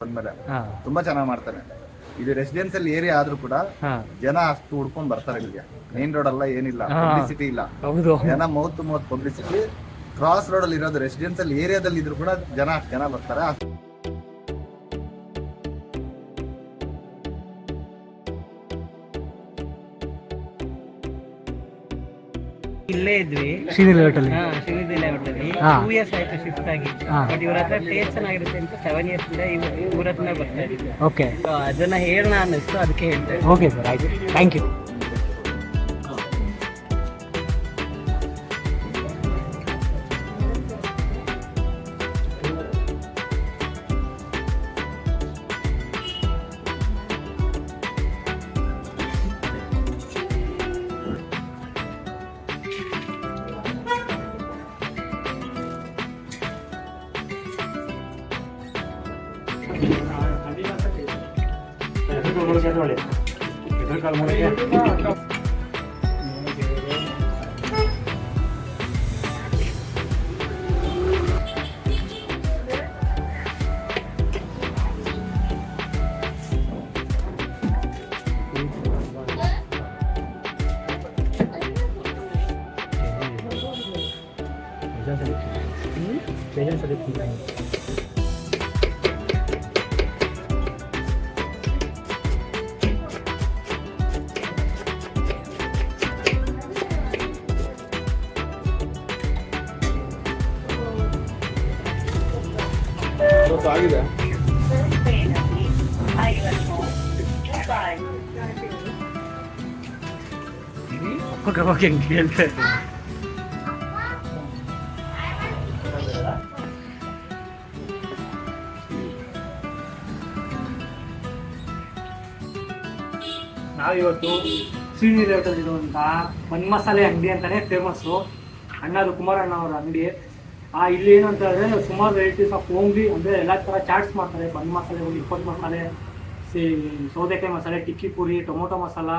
ಬಂದ್ಮೇಲೆ ತುಂಬಾ ಚೆನ್ನಾಗಿ ಮಾಡ್ತಾರೆ. ಇದು ರೆಸಿಡೆನ್ಸಿಯಲ್ ಏರಿಯಾ ಆದ್ರೂ ಕೂಡ ಜನ ಅಷ್ಟು ಹುಡ್ಕೊಂಡ್ ಬರ್ತಾರೆ ಇಲ್ಲಿಗೆ. ಮೇನ್ ರೋಡ್ ಅಲ್ಲ, ಏನಿಲ್ಲ, ಪಬ್ಲಿಸಿಟಿ ಇಲ್ಲ. ಜನ mouth to mouth publicity. Cross road ಅಲ್ಲಿ ಇರೋದು ರೆಸಿಡೆನ್ಸಿಯಲ್ ಏರಿಯಾದಲ್ಲಿ ಇದ್ರು ಕೂಡ ಅಷ್ಟು ಜನ ಬರ್ತಾರೆ. ಇಲ್ಲೇ ಇದ್ವಿ ಶ್ರೀನಿಧಿ ಹೋಟೆಲ್. ಶ್ರೀನಿಧಿ ಲೇಔಟಲ್ಲಿ 2 years ಆಯ್ತು ಶಿಫ್ಟ್ ಆಗಿ. ಬಟ್ ಇವ್ರ ಹತ್ರ ಟೇಸ್ಟ್ ಚೆನ್ನಾಗಿರುತ್ತೆ ಅಂತ 7 years ಇಂದ ಇವ್ರ ಹತ್ರನೇ ಬರ್ತಾ ಇದ್ದೀವಿ. ಓಕೆ, ಅದನ್ನ ಹೇಳೋಣ ಅನ್ನಿಸ್ತು, ಅದಕ್ಕೆ ಹೇಳ್ತಾ ಇದ್ದೀನಿ. ಓಕೆ ಸರ್, ಆಯ್ತು, ಥ್ಯಾಂಕ್ ಯು. ಆಗಿದೆ. ಓಕೆ, ಹೇಳ್ತಾ ನಾವಿವತ್ತು ಶ್ರೀನಿಧಿ ಲೇಔಟಲ್ಲಿ ಇರುವಂಥ ಬನ್ ಮಸಾಲೆ ಅಂಗಡಿ ಅಂತಾನೆ ಫೇಮಸ್ಸು. ಅಣ್ಣದು ಕುಮಾರಣ್ಣ ಅವರ ಅಂಗಡಿ. ಇಲ್ಲಿ ಏನು ಅಂತ ಹೇಳಿದ್ರೆ ಸುಮಾರು ವೆರೈಟೀಸ್ ಆಫ್ ಹೋಮ್ಲಿ, ಅಂದರೆ ಎಲ್ಲ ಥರ ಚಾಟ್ಸ್ ಮಾಡ್ತಾರೆ. ಬನ್ ಮಸಾಲೆ, ಇಪ್ಪತ್ತು ಮಸಾಲೆ, ಸೌತೆಕಾಯಿ ಮಸಾಲೆ, ಟಿಕ್ಕಿ ಪುರಿ, ಟೊಮೊಟೊ ಮಸಾಲ,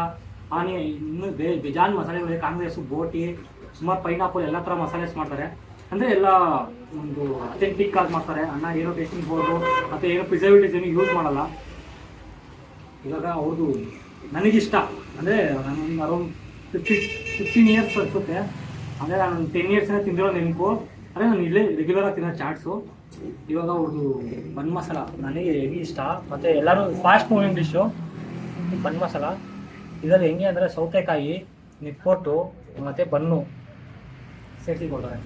ಇನ್ನೂ ಬೇಜಾನ್ ಮಸಾಲೆಗಳು, ಕಾಂಗ್ರೆಸ್ಸು, ಬೋಟಿ, ಸುಮಾರು ಪೈನಾಪಲ್, ಎಲ್ಲ ಥರ ಮಸಾಲೆಸ್ ಮಾಡ್ತಾರೆ. ಅಂದರೆ ಎಲ್ಲ ಒಂದು ಅಥೆಂಟಿಕ್ ಆಗಿ ಮಾಡ್ತಾರೆ. ಅಣ್ಣ ಏನೋ ಟೇಸ್ಟಿಂಗ್ ಬೋದು ಮತ್ತು ಏನೋ ಪ್ರಿಸರ್ವೇಟಿವ್ಸ್ ಏನು ಯೂಸ್ ಮಾಡಲ್ಲ. ಇವಾಗ ಅವ್ರದ್ದು ನನಗಿಷ್ಟ. ಅಂದರೆ ನಾನು ಅರೌಂಡ್ 15 years ಅನಿಸುತ್ತೆ. ಅಂದರೆ ನಾನು 10 years ತಿಂದಿರೋ ನೆನಪು. ಅಂದರೆ ನಾನು ಇಲ್ಲೇ ರೆಗ್ಯುಲರಾಗಿ ತಿನ್ನೋ ಚಾಟ್ಸು. ಇವಾಗ ಅವ್ರದ್ದು ಬನ್ ಮಸಾಲ ನನಗೆ ಹೆವಿ ಇಷ್ಟ. ಮತ್ತು ಎಲ್ಲರೂ ಫಾಸ್ಟ್ ಮೂವಿಂಗ್ ಡಿಶ್ಶು ಬನ್ ಮಸಾಲ. ಇದರಲ್ಲಿ ಹೆಂಗೆ ಅಂದರೆ ಸೌತೆಕಾಯಿ, ನಿಪ್ಪೊಟ್ಟು ಮತ್ತು ಬನ್ನು ಸೇರಿಸಿ ಕೊಡ್ತಾರೆ.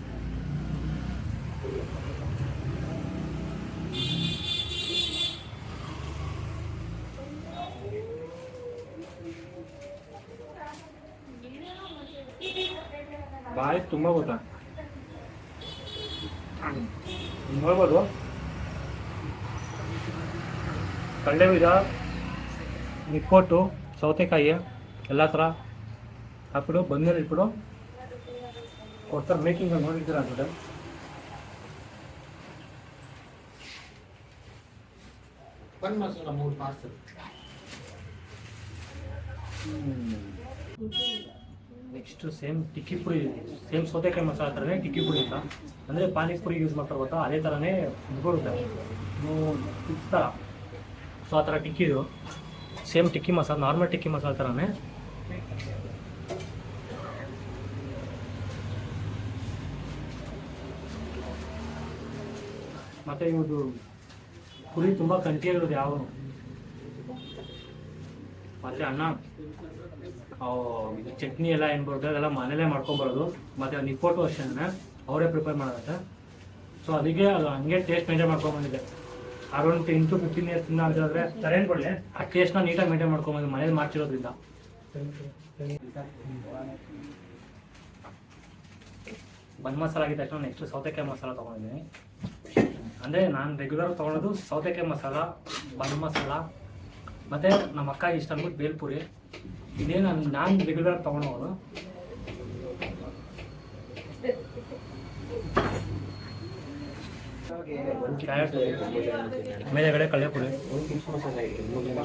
ಬಾಯಿ ತುಂಬ ಗೊತ್ತಾ ನೋಡ್ಬೋದು. ಕಡಲೆ ಬೀಜ, ನಿಪ್ಪೊಟ್ಟು, ಸೌತೆಕಾಯಿ ಎಲ್ಲ ಥರ ಹಾಕ್ಬಿಟ್ಟು ಬಂದ್ಮೇಲೆ ಇಟ್ಬಿಟ್ಟು ಕೊಡ್ತಾರೆ. ಮೇಕಿಂಗ್ ನೋಡಿರ್ತೀರ ಅಂದ್ಬಿಟ್ಟು ಬನ್ ಮಸಾಲ 3 ಪಾರ್ಸಲ್. ನೆಕ್ಸ್ಟು ಸೇಮ್ ಟಿಕ್ಕಿ ಪುರಿ, ಸೇಮ್ ಸೌತೆಕಾಯಿ ಮಸಾಲ ಥರನೇ ಟಿಕ್ಕಿ ಪುರಿ ಅಂತ. ಅಂದರೆ ಪಾನಿಪುರಿ ಯೂಸ್ ಮಾಡ್ತಾರೆ ಗೊತ್ತಾ, ಅದೇ ಥರನೇ ಬರುತ್ತೆ. ಟಿಕ್ಸ್ ಥರ, ಸೊ ಆ ಥರ ಟಿಕ್ಕಿದು ಸೇಮ್ ಟಿಕ್ಕಿ ಮಸಾಲ, ನಾರ್ಮಲ್ ಟಿಕ್ಕಿ ಮಸಾಲ ಥರನೇ. ಮತ್ತು ಇವ್ರದ್ದು ಪುರಿ ತುಂಬ ಕಂಟಿಯಾಗಿರೋದು ಯಾವ. ಮತ್ತು ಅಣ್ಣ ಇದು ಚಟ್ನಿ ಎಲ್ಲ ಏನು ಬರುತ್ತೆ ಅದೆಲ್ಲ ಮನೇಲೇ ಮಾಡ್ಕೊಂಬರೋದು. ಮತ್ತು ನಿಪ್ಪೊಟ್ಟು ಅಷ್ಟೇ ಅವರೇ ಪ್ರಿಪೇರ್ ಮಾಡೋದಂತೆ. ಸೊ ಅದಕ್ಕೆ ಅದು ಹಂಗೆ ಟೇಸ್ಟ್ ಮೇಂಟೈನ್ ಮಾಡ್ಕೊಂಬಂದಿದೆ. ಅರೌಂಡ್ 10 to 15 years ಆಗಿದ್ರೆ ಕರೆಂಟ್ ಕೊಡಲಿ ಆ ಟೇಸ್ಟ್ನ ನೀಟಾಗಿ ಮೇಂಟೈನ್ ಮಾಡ್ಕೊಂಬಂದು ಮನೇಲಿ ಮಾಡ್ತಿರೋದ್ರಿಂದ. ಬನ್ ಮಸಾಲ ಆಗಿದ ತಕ್ಷಣ ನೆಕ್ಸ್ಟ್ ಸೌತೆಕಾಯಿ ಮಸಾಲ ತೊಗೊಂಡಿದ್ದೀನಿ. ಅಂದರೆ ನಾನು ರೆಗ್ಯುಲರ್ ತೊಗೊಳೋದು ಸೌತೆಕಾಯಿ ಮಸಾಲ, ಬನ್ ಮಸಾಲ, ಮತ್ತು ನಮ್ಮ ಅಕ್ಕ ಇಷ್ಟ ಅಂದ್ಬಿಟ್ಟು ಬೇಲ್ಪುರಿ. ಇದೇ ನಾನು ರೆಗ್ಯುಲರ್ ತೊಗೊಳೋದು. ಕ್ಯಾರೆಟ್, ಮೇಲೆಗಡೆ ಕಡಲೆಪುರಿ.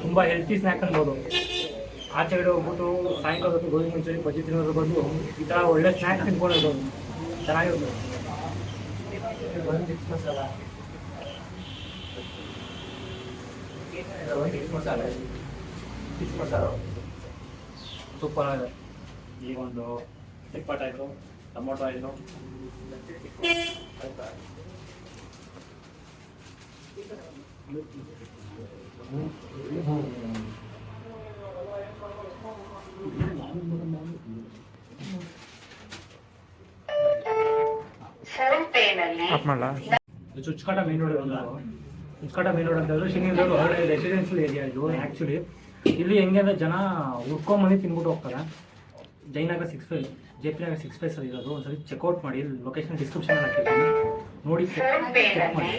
ತುಂಬ ಹೆಲ್ತಿ ಸ್ನ್ಯಾಕ್ ಅನ್ಬೋದು. ಆಚೆಗಡೆ ಹೋಗ್ಬಿಟ್ಟು ಸಾಯಂಕಾಲ ಹೊತ್ತು ಗೋಧಿ ಮುಂಚೆ ಬಜ್ಜಿ ತಿನ್ನೋದ್ರ ಬಂದು ಈ ಥರ ಒಳ್ಳೆ ಸ್ನ್ಯಾಕ್ಸ್ ತಿನ್ಕೊಂಡಿರ್ಬೋದು, ಚೆನ್ನಾಗಿರ್ಬೋದು. ಸೂಪರ್ ಆಗಿದೆ. ಈಗ ಒಂದು ಚಿಕ್ಕಪಟ್ ಆಯಿತು, ಟೊಮೊಟೊ ಆಯಿತು, ಚುಚ್ಕಾಟ ಮೇನ್ ರೋಡ್ ಚುಚ್ಕಾಟ ಮೇನ್ ರೋಡ್ ಅಂತ ಹೇಳಿದ್ರೆ ಶಿವನಿಂದವರು ಹೊರಗಡೆ ರೆಸಿಡೆನ್ಷಿಯಲ್ ಏರಿಯಾ ಇದು ಆ್ಯಕ್ಚುಲಿ. ಇಲ್ಲಿ ಹೆಂಗೆ ಅಂದರೆ ಜನ ಹುಡ್ಕೊಂಬಂದು ತಿನ್ಬಿಟ್ಟು ಹೋಗ್ತಾರೆ. ಜಯನಗರ 6 ಫೇಸ್, JP ನಗರ್ 6 ಫೇಸಲ್ಲಿ ಇರೋದು. ಒಂದ್ಸರಿ ಚೆಕ್ಔಟ್ ಮಾಡಿ, ಲೊಕೇಶನ್ ಡಿಸ್ಕ್ರಿಪ್ಷನ್ ಹಾಕಿರ್ತೀನಿ, ನೋಡಿ ಚೆಕ್ ಮಾಡಿ.